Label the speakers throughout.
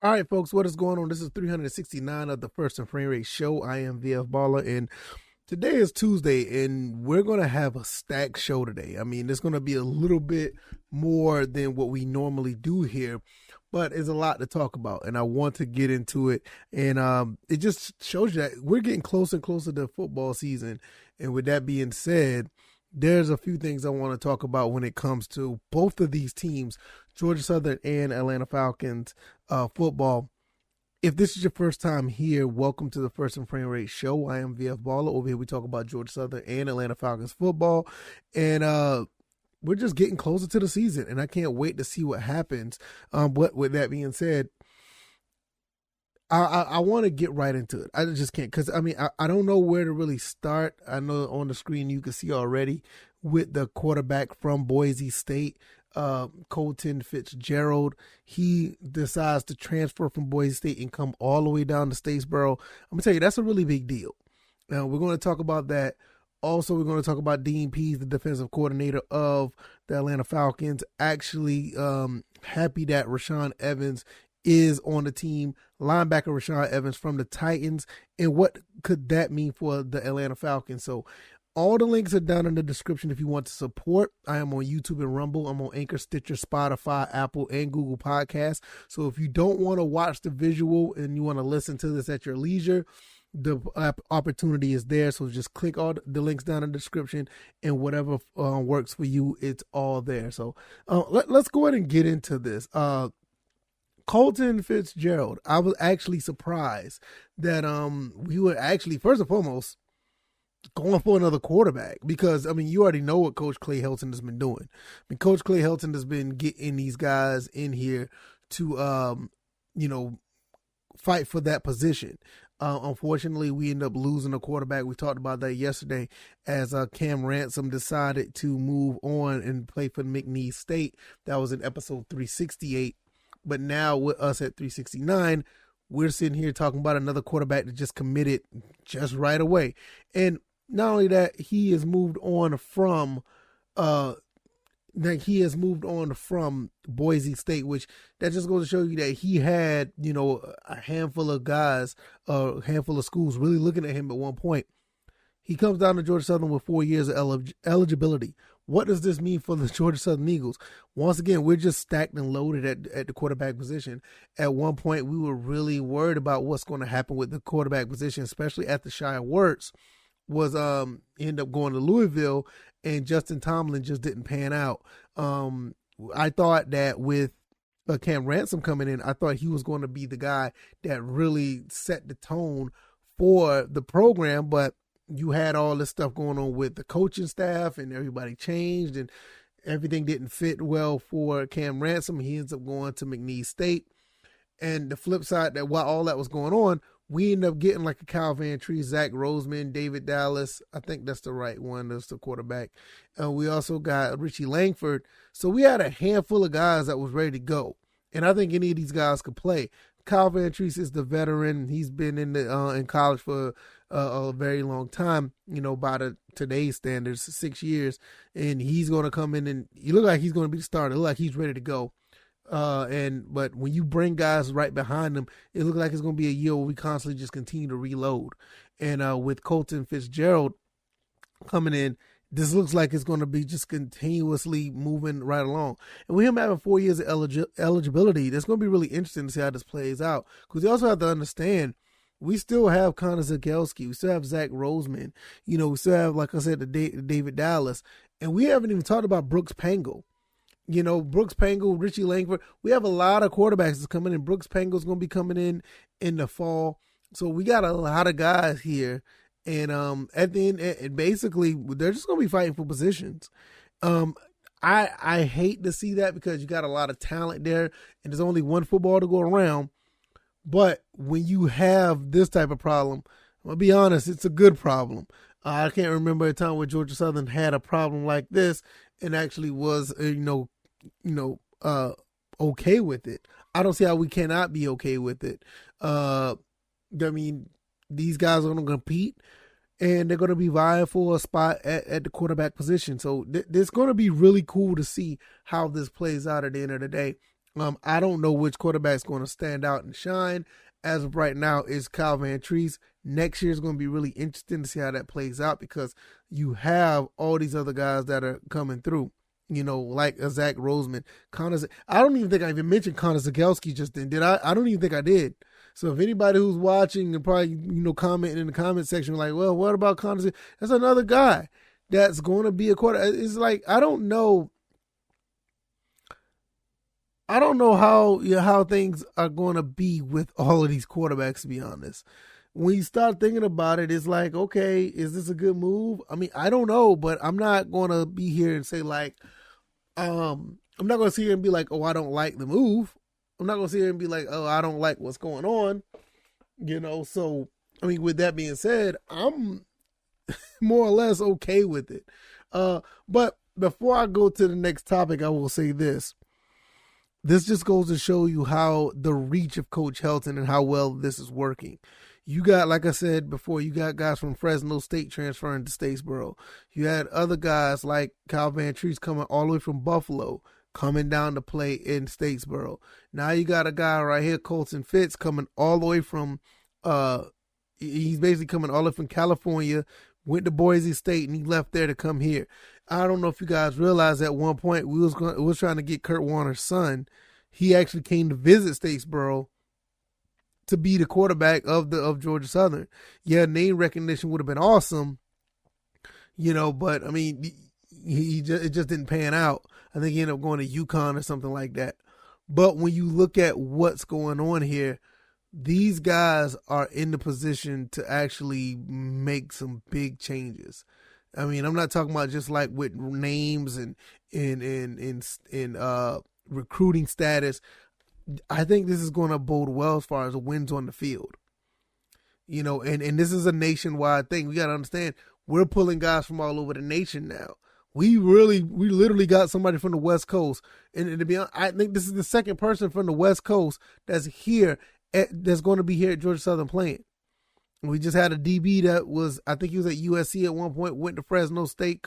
Speaker 1: All right, folks, what is going on? This is 369 of the First and Frame Rate Show. I am VF Baller, and today is Tuesday, and we're going to have a stacked show today. I mean, it's going to be a little bit more than what we normally do here, but it's a lot to talk about, and I want to get into it. And it just shows you that we're getting closer and closer to football season. And with that being said, there's a few things I want to talk about when it comes to both of these teams, Georgia Southern and Atlanta Falcons football. If this is your first time here, welcome to the First and Frame Rate Show. I am VF Baller. Over here we talk about Georgia Southern and Atlanta Falcons football. And we're just getting closer to the season, and I can't wait to see what happens. But with that being said, I want to get right into it. I just can't, because I don't know where to really start. I know on the screen you can see already with the quarterback from Boise State, Colton Fitzgerald. He decides to transfer from Boise State and come all the way down to Statesboro. I'm gonna tell you, that's a really big deal. Now we're going to talk about that. Also, we're going to talk about Dean Pease, the defensive coordinator of the Atlanta Falcons. Actually, happy that Rashaan Evans is on the team, linebacker Rashaan Evans from the Titans, and what could that mean for the Atlanta Falcons? So all the links are down in the description if you want to support. I am on YouTube and Rumble. I'm on Anchor, Stitcher, Spotify, Apple, and Google Podcasts. So if you don't want to watch the visual and you want to listen to this at your leisure, the opportunity is there. So just click all the links down in the description, and whatever works for you, it's all there. So let's go ahead and get into this. Colton Fitzgerald, I was actually surprised that we were actually, first and foremost, going for another quarterback, because you already know what Coach Clay Helton has been doing. Coach Clay Helton has been getting these guys in here to fight for that position. Unfortunately, we end up losing a quarterback. We talked about that yesterday as Cam Ransom decided to move on and play for McNeese State. That was in episode 368. But now with us at 369, we're sitting here talking about another quarterback that just committed just right away. And not only that, he has moved on from Boise State, which that just goes to show you that he had, a handful of guys, a handful of schools really looking at him at one point. He comes down to Georgia Southern with 4 years of eligibility. What does this mean for the Georgia Southern Eagles? Once again, we're just stacked and loaded at the quarterback position. At one point, we were really worried about what's going to happen with the quarterback position, especially after Shia Werts was end up going to Louisville, and Justin Tomlin just didn't pan out. I thought that with Cam Ransom coming in, I thought he was going to be the guy that really set the tone for the program, but you had all this stuff going on with the coaching staff, and everybody changed, and everything didn't fit well for Cam Ransom. He ends up going to McNeese State. And the flip side, that while all that was going on, we ended up getting like a Kyle Van Tree, Zach Roseman, David Dallas. I think that's the right one. That's the quarterback. We also got Richie Langford. So we had a handful of guys that was ready to go. And I think any of these guys could play. Kyle Van Treese is the veteran. He's been in college for a very long time, by today's standards, 6 years. And he's going to come in, and he look like he's going to be the starter. Look like he's ready to go. But when you bring guys right behind them, it looks like it's going to be a year where we constantly just continue to reload. And with Colton Fitzgerald coming in, this looks like it's going to be just continuously moving right along. And with him having 4 years of eligibility, that's going to be really interesting to see how this plays out. Because you also have to understand, we still have Connor Zagelski. We still have Zach Roseman. We still have, like I said, the David Dallas. And we haven't even talked about Brooks Pangle. Brooks Pangle, Richie Langford. We have a lot of quarterbacks that's coming in. Brooks Pangle's going to be coming in the fall. So we got a lot of guys here. And at the end, basically, they're just going to be fighting for positions. I hate to see that, because you got a lot of talent there, and there's only one football to go around. But when you have this type of problem, I'll be honest, it's a good problem. I can't remember a time where Georgia Southern had a problem like this and actually was, okay with it. I don't see how we cannot be okay with it. These guys are going to compete, and they're going to be vying for a spot at the quarterback position. So it's going to be really cool to see how this plays out at the end of the day. I don't know which quarterback's going to stand out and shine. As of right now, is Kyle Van Treese. Next year is going to be really interesting to see how that plays out because you have all these other guys that are coming through. Like a Zach Roseman. I don't even think I even mentioned Connor Zagorski just then, did I? I don't even think I did. So if anybody who's watching and probably, commenting in the comment section like, well, what about Connor? That's another guy that's going to be a quarterback. It's like, I don't know how things are going to be with all of these quarterbacks, to be honest. When you start thinking about it, it's like, okay, is this a good move? I mean, I don't know, but I'm not going to be here and say like, I'm not going to sit here and be like, oh, I don't like the move. I'm not going to sit here and be like, oh, I don't like what's going on. So, I mean, with that being said, I'm more or less okay with it. But before I go to the next topic, I will say this. This just goes to show you how the reach of Coach Helton and how well this is working. You got, like I said before, you got guys from Fresno State transferring to Statesboro. You had other guys like Kyle Van Treese coming all the way from Buffalo, coming down to play in Statesboro. Now you got a guy right here, Colton Fitz, coming all the way from, he's basically coming all the way from California, went to Boise State, and he left there to come here. I don't know if you guys realized at one point we was trying to get Kurt Warner's son. He actually came to visit Statesboro to be the quarterback of Georgia Southern. Yeah, name recognition would have been awesome, but I mean, it just didn't pan out. I think he ended up going to UConn or something like that. But when you look at what's going on here, these guys are in the position to actually make some big changes. I mean, I'm not talking about just like with names and recruiting status. I think this is going to bode well as far as the wins on the field. And this is a nationwide thing. We got to understand, we're pulling guys from all over the nation now. We literally got somebody from the West Coast. And to be honest, I think this is the second person from the West Coast that's going to be here at Georgia Southern playing. We just had a DB that was, I think he was at USC at one point, went to Fresno State,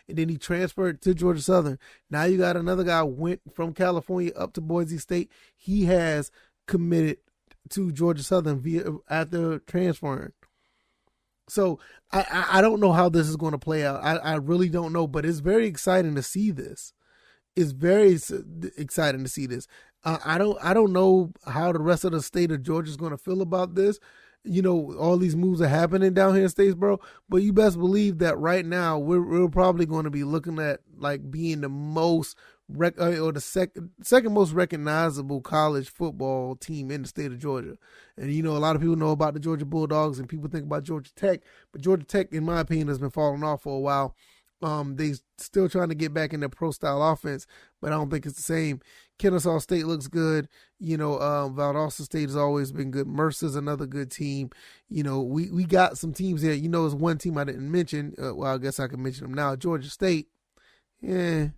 Speaker 1: and then he transferred to Georgia Southern. Now you got another guy went from California up to Boise State. He has committed to Georgia Southern after transferring. So I don't know how this is going to play out. I really don't know, but it's very exciting to see this. It's very exciting to see this. I don't know how the rest of the state of Georgia is going to feel about this. All these moves are happening down here in Statesboro, but you best believe that right now we're probably going to be looking at like being the most or the second most recognizable college football team in the state of Georgia. And a lot of people know about the Georgia Bulldogs and people think about Georgia Tech, but Georgia Tech, in my opinion, has been falling off for a while. They still trying to get back in their pro style offense, but I don't think it's the same. Kennesaw State looks good. Valdosta State has always been good. Mercer's another good team. We got some teams there. There's one team I didn't mention. Well, I guess I can mention them now. Georgia State. Yeah.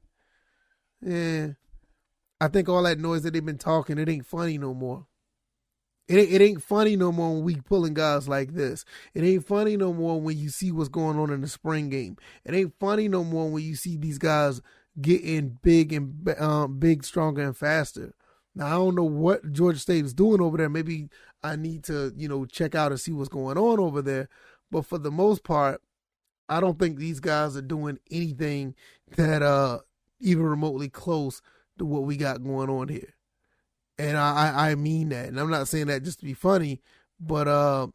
Speaker 1: I think all that noise that they've been talking, it ain't funny no more. It ain't funny no more when we pulling guys like this. It ain't funny no more when you see what's going on in the spring game. It ain't funny no more when you see these guys getting big and big, stronger, and faster. Now, I don't know what Georgia State is doing over there. Maybe I need to, check out and see what's going on over there. But for the most part, I don't think these guys are doing anything that even remotely close to what we got going on here. And I mean that. And I'm not saying that just to be funny, but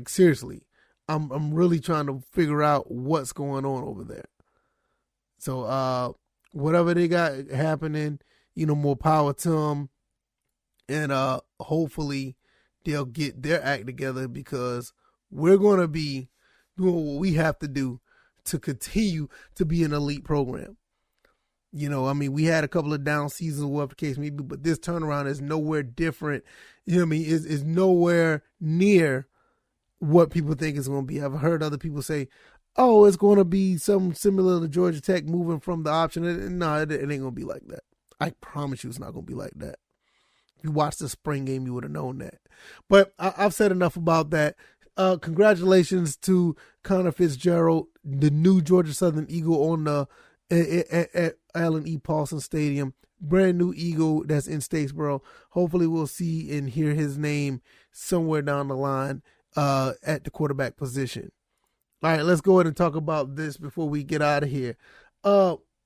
Speaker 1: seriously, I'm really trying to figure out what's going on over there. So whatever they got happening, more power to them. And hopefully they'll get their act together, because we're going to be doing what we have to do to continue to be an elite program. We had a couple of down seasons, whatever the case may be, but this turnaround is nowhere different. Is nowhere near what people think it's going to be. I've heard other people say, oh, it's going to be something similar to Georgia Tech moving from the option. No, it ain't going to be like that. I promise you it's not going to be like that. If you watched the spring game, you would have known that. But I've said enough about that. Congratulations to Connor Fitzgerald, the new Georgia Southern Eagle on the at Allen E. Paulson Stadium. brand new Eagle that's in Statesboro. Hopefully we'll see and hear his name somewhere down the line at the quarterback position. All right, let's go ahead and talk about this before we get out of here.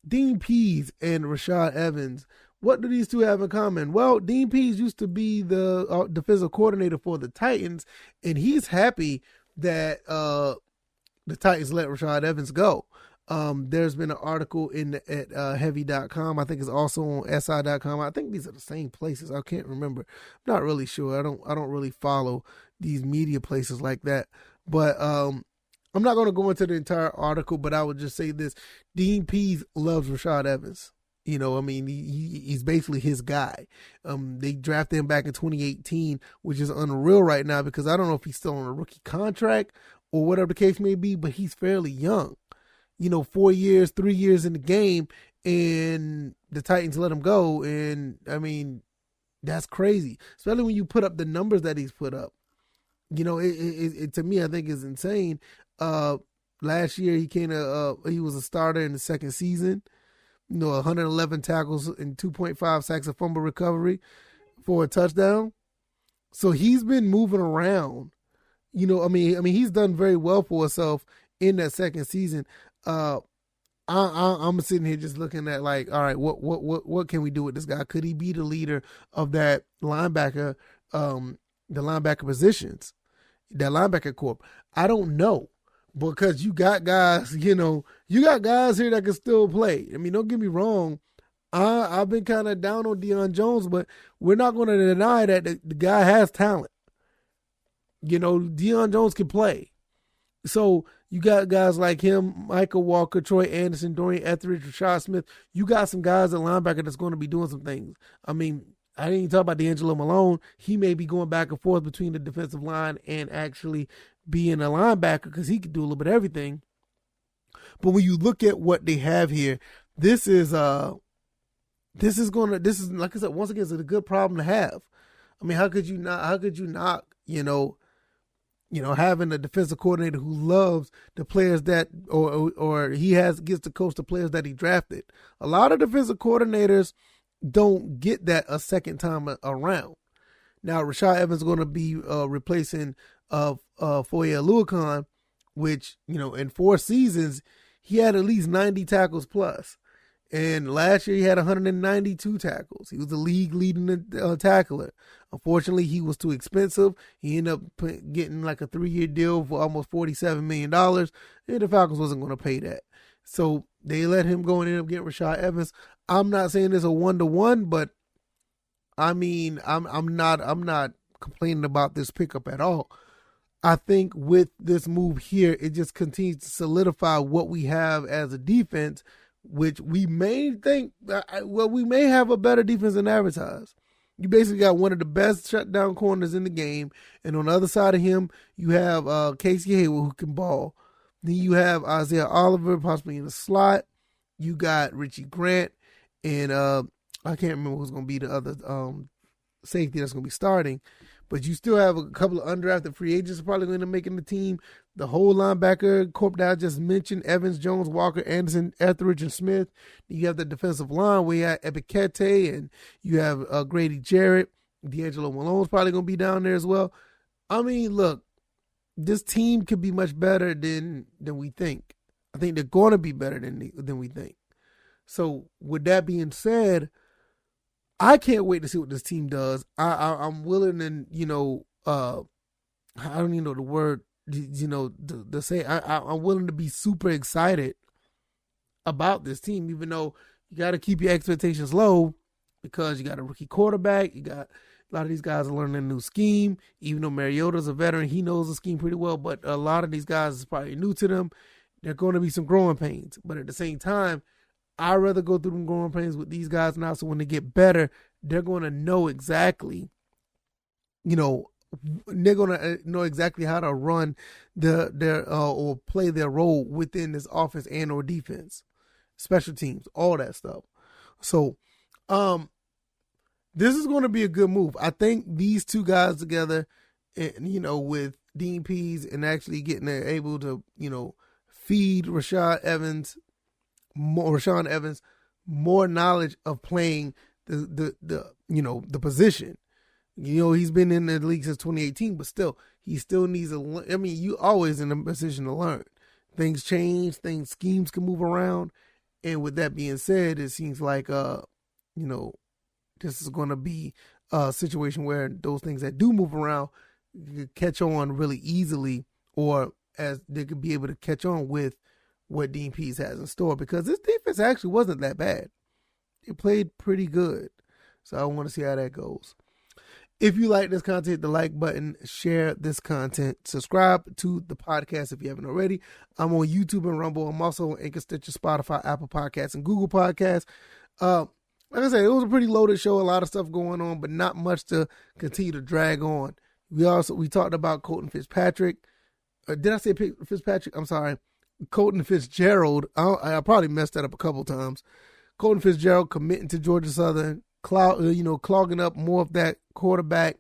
Speaker 1: Dean Pease and Rashaan Evans. What do these two have in common? Well, Dean Pease used to be the defensive coordinator for the Titans, and he's happy that the Titans let Rashaan Evans go. There's been an article at heavy.com. I think it's also on si.com. I think these are the same places. I can't remember. I'm not really sure. I don't really follow these media places like that. But I'm not going to go into the entire article, but I would just say this. Dean Pease loves Rashaan Evans. You know, I mean, he's basically his guy. They drafted him back in 2018, which is unreal right now because I don't know if he's still on a rookie contract or whatever the case may be, but he's fairly young. You know, 4 years, 3 years in the game, and the Titans let him go. And, I mean, that's crazy, especially when you put up the numbers that he's put up. You know, it to me, I think is insane. Last year, he was a starter in the second season. You know, 111 tackles and 2.5 sacks, a fumble recovery for a touchdown. So he's been moving around. You know, I mean, he's done very well for himself in that second season. I'm sitting here just looking at like, all right, what can we do with this guy? Could he be the leader of that linebacker, the linebacker positions, that linebacker corp? I don't know, because you got guys, you know, you got guys here that can still play. I mean, don't get me wrong. I've been kind of down on Deion Jones, but we're not going to deny that the guy has talent. You know, Deion Jones can play. So you got guys like him, Michael Walker, Troy Anderson, Dorian Etheridge, Rashad Smith. You got some guys at linebacker that's going to be doing some things. I mean, I didn't even talk about D'Angelo Malone. He may be going back and forth between the defensive line and actually being a linebacker because he could do a little bit of everything. But when you look at what they have here, this is like I said, once again, it's a good problem to have. I mean, how could you not, having a defensive coordinator who loves the players that, or gets to coach the players that he drafted. A lot of defensive coordinators don't get that a second time around. Now, Rashaan Evans is going to be replacing Foye Oluokun, which, in 4 seasons, he had at least 90 tackles plus. And last year he had 192 tackles. He was the league leading tackler. Unfortunately, he was too expensive. He ended up getting like a 3-year deal for almost $47 million. And the Falcons wasn't going to pay that. So they let him go and end up getting Rashaan Evans. I'm not saying it's a 1-to-1, but I mean, I'm not complaining about this pickup at all. I think with this move here, it just continues to solidify what we have as a defense, which we may think, we may have a better defense than advertised. You basically got one of the best shutdown corners in the game, and on the other side of him, you have Casey Hayward, who can ball. Then you have Isaiah Oliver, possibly in the slot. You got Richie Grant, and I can't remember who's going to be the other safety that's going to be starting. But you still have a couple of undrafted free agents probably going to make the team. The whole linebacker corp that I just mentioned, Evans, Jones, Walker, Anderson, Etheridge, and Smith. You have the defensive line where you have Ebikete, and you have Grady Jarrett. D'Angelo Malone's probably going to be down there as well. I mean, look, this team could be much better than we think. I think they're going to be better than we think. So with that being said, I can't wait to see what this team does. I'm willing and, I don't even know the word, to say. I'm willing to be super excited about this team, even though you got to keep your expectations low because you got a rookie quarterback. You got a lot of these guys are learning a new scheme. Even though Mariota's a veteran, he knows the scheme pretty well, but a lot of these guys is probably new to them. There are going to be some growing pains, but at the same time, I'd rather go through them growing pains with these guys now, so when they get better, they're going to know exactly, they're going to know exactly how to run their or play their role within this offense and or defense, special teams, all that stuff. So, this is going to be a good move. I think these two guys together, and, with Dean Pease and actually getting able to, feed Rashaan Evans more knowledge of playing the position. He's been in the league since 2018, but still, he still needs you always in a position to learn. Things change, schemes can move around. And with that being said, it seems like, this is going to be a situation where those things that do move around catch on really easily, or as they could be able to catch on with what Dean Pease has in store, because this defense actually wasn't that bad. It played pretty good. So I want to see how that goes. If you like this content, hit the like button, share this content, subscribe to the podcast if you haven't already. I'm on YouTube and Rumble. I'm also on Anchor, Stitcher, Spotify, Apple Podcasts, and Google Podcasts. Like I said, it was a pretty loaded show, a lot of stuff going on, but not much to continue to drag on. We talked about Colton Fitzpatrick. Did I say Fitzpatrick? I'm sorry. Colton Fitzgerald. I probably messed that up a couple times. Colton Fitzgerald committing to Georgia Southern, clogging up more of that quarterback,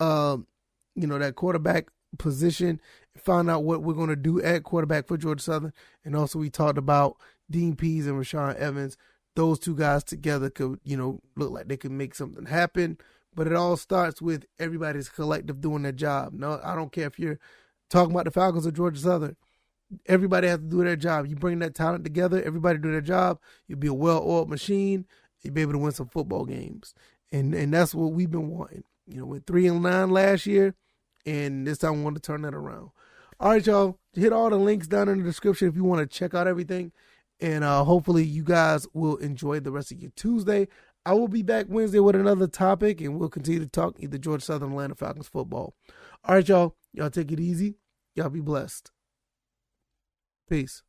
Speaker 1: that quarterback position. Find out what we're going to do at quarterback for Georgia Southern. And also we talked about Dean Pease and Rashaan Evans. Those two guys together could, look like they could make something happen. But it all starts with everybody's collective doing their job. No, I don't care if you're talking about the Falcons or Georgia Southern. Everybody has to do their job. You bring that talent together, everybody do their job, you'll be a well-oiled machine. You'll be able to win some football games. And that's what we've been wanting. We're 3-9 last year, and this time we want to turn that around. All right, y'all. Hit all the links down in the description if you want to check out everything. And hopefully you guys will enjoy the rest of your Tuesday. I will be back Wednesday with another topic, and we'll continue to talk either Georgia Southern, Atlanta Falcons football. All right, y'all. Y'all take it easy. Y'all be blessed. Peace.